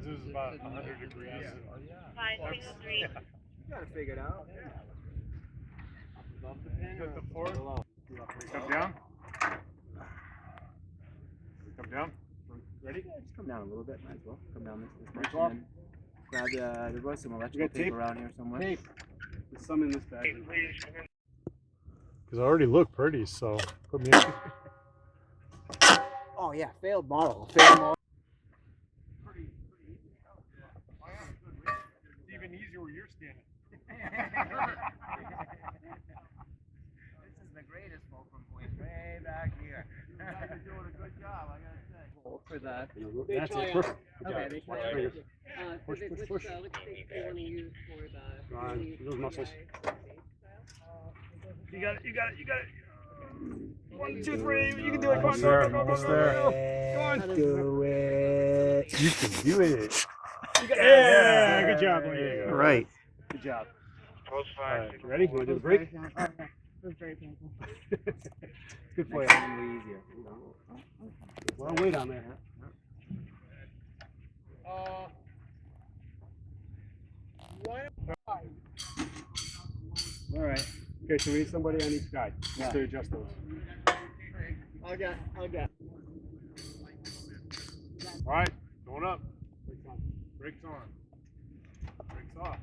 because it was about 100 degrees. Five, single three. You gotta figure it out. Above the pin or the fourth? Come down. Come down. Ready? Just come down a little bit, might as well. Come down this much. Off. And then grab there was some electrical tape around here somewhere. Tape. There's some in this bag. Because I already look pretty, so put me in. Oh yeah, failed model. Failed model. Pretty easy. Oh yeah, good. It's even easier where you're standing. This is the greatest fulcrum point way back here. You're doing a good job, I gotta say. For that. That's it. Perfect. Okay, they try out. Push, push, push. Which things do you want to use for the... Those muscles. You got it, you got it, you got it. 1, 2, 3, you can do it. Come on, go, go, go, go, go. Come on. Do it. You can do it. You got it. Yeah, good job. There you go. Right. Good job. All right, you ready? You want to do the break? It was very painful. Good for you. Easier. A lot of weight on there. All right. Okay, so we need somebody on each side just to adjust those. I'll get. All right, going up. Brakes on. Brakes on.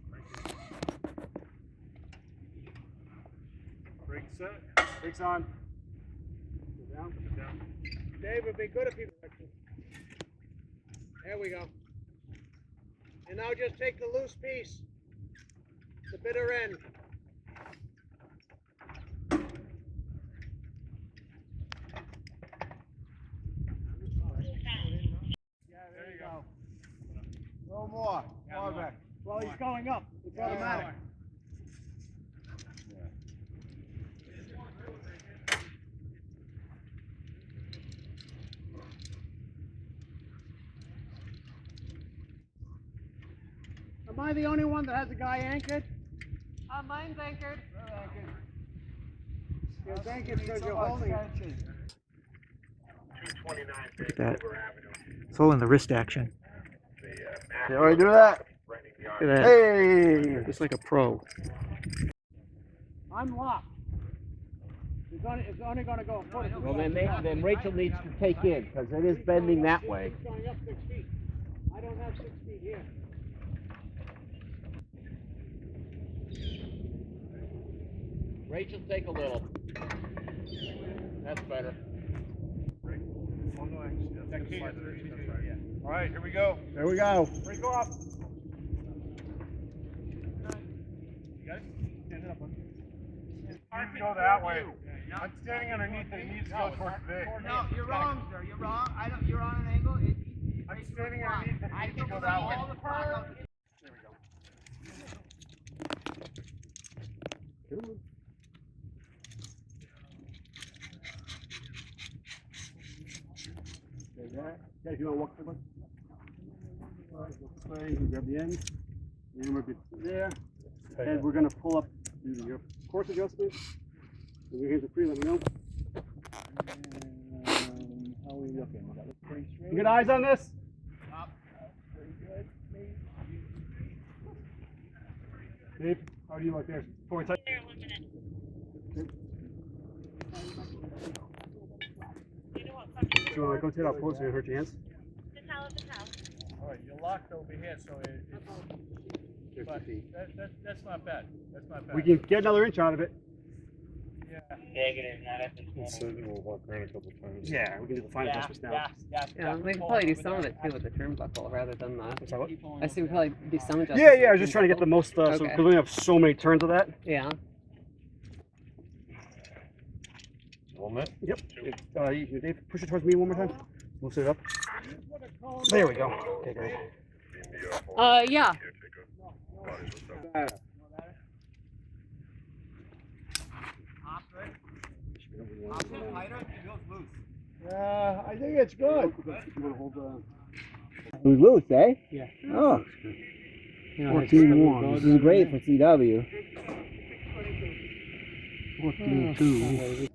Brakes off. Brakes set. Brakes on. Go down. Go down. Dave would be good if he... There we go. And now just take the loose piece, the bitter end. Yeah, there you go. No more. More back. Well, he's going up. It's automatic. Am I the only one that has a guy anchored? Mine's anchored. You're anchored because you're holding it. Look at that. It's all in the wrist action. You already do that? Look at that. Hey! Just like a pro. I'm locked. It's only going to go a foot. Well, then Rachel needs to take in because it is bending that way. It's going up 6 feet. I don't have 6 feet here. Rachel, take a little. That's better. All right, here we go. There we go. Break off. You got it? Stand it up, bud. You can go that way. I'm standing underneath it. It needs to go towards the big. No, you're wrong, sir. You're wrong. You're on an angle. I'm standing underneath it. It needs to go that way. There we go. Okay, if you want to walk the one. All right, go this way. You can grab the end. The end will be there. And we're going to pull up your course adjustment. And your hands are free, let me know. How are we looking? That looks pretty straight. You got eyes on this? Pretty good. Dave, how do you look there? Forward touch. There, 1 minute. You know what? Do you want to go take it out closer and hurt your hands? The towel, the towel. All right, you're locked over here, so that's not bad. That's not bad. We can get another inch out of it. Yeah. Negative, not at this moment. So we'll walk around a couple times. Yeah, we can do the fine adjustments now. Yeah, we can probably do some of it too with the turnbuckle rather than the. Sorry, what? I see we probably do some adjustments. Yeah, I was just trying to get the most, so, Okay. because we have so many turns of that. Yeah. 1 minute. Yep. Dave, push it towards me one more time. Move it up. There we go. Okay, great. Yeah. I think it's good. You want to hold It was loose, eh? Yeah. Oh, 14-1. this is great for CW. 14-2.